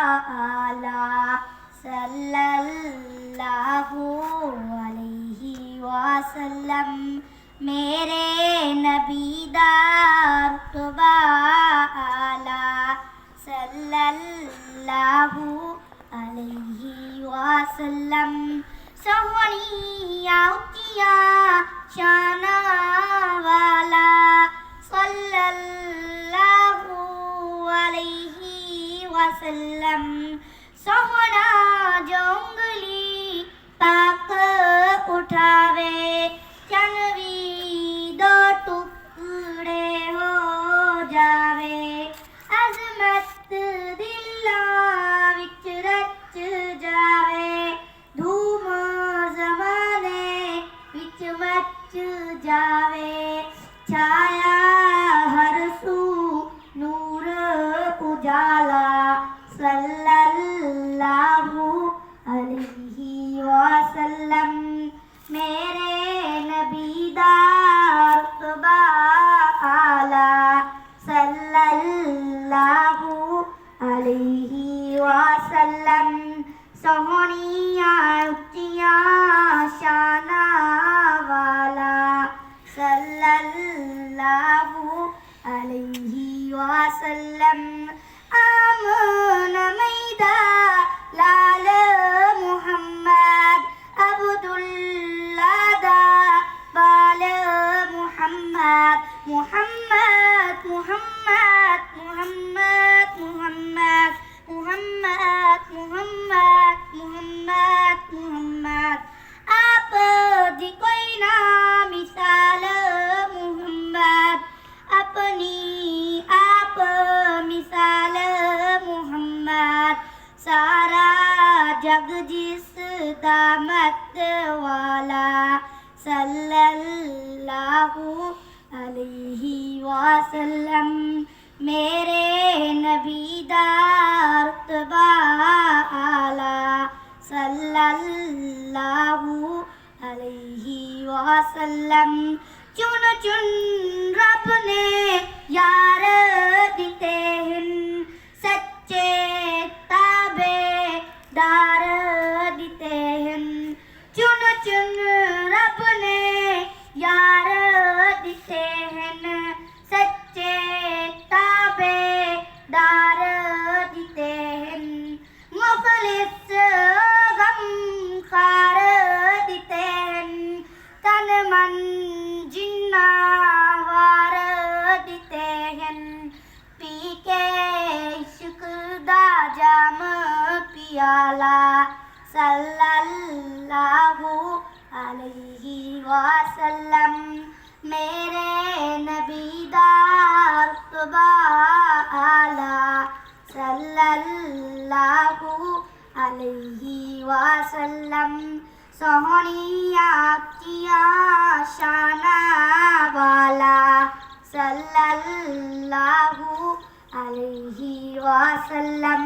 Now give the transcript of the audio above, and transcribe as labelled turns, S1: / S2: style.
S1: वाला सल्लल्लाहु अलैहि वसल्लम मेरे नबी दारुतबा आला सल्लल्लाहु अलैहि वसल्लम सोहनिया उचिया शान वाला सल्लल्लाहु अलैहि वसल्लम सोहना जो उंगली पाक उठावे चनवी दो टुकड़े हो जावे अजमत दिला विच रच जावे धूम जमाने विच मच जावे छाया हर सू नूर उजाला सल्लल्लाहु अलैहि वसल्लम मेरे नबी दारुतबा आला सल्लल्लाहु अलैहि वसल्लम सोहनिया उचिया शान वाला सल्लल्लाहु अलैहि वसल्लम आमन मैदा लाल मुहम्मद अब्दुल्ला दा बाल मुहम्मद मुहम्मद मुहम्मद मुहम्मद मुहम्मद मुहम्मद मुहम्मद मुहम्मद मुहम्मद आप दी कोई ना मिसाल मुहम्मद अपनी आप मिसाल मुहम्मद सारा जग जिस दामत वाला सल्लल्लाहु अलैहि वसल्लम मेरे नबी दारुतबा आला सल्लल्लाहु अलैहि वसल्लम चुन चुन रब ने यार दिते हैं सच्चे ताबेदार दिते हैं चुन चुन रब ने यार दिते हैं सच्चे ताबेदार दिते हैं मुखलिस गमखार दिते हैं तन मन जिन्ना वार दिते हैं पी के इश्क दा जाम पियाला सल्लल्लाहु अलैहि वसल्लम मेरे नबी दारुतबा आला सल्लल्लाहु अलैहि वसल्लम सोहनिया किया शान वाला सल्लल्लाहु अलैहि वसल्लम।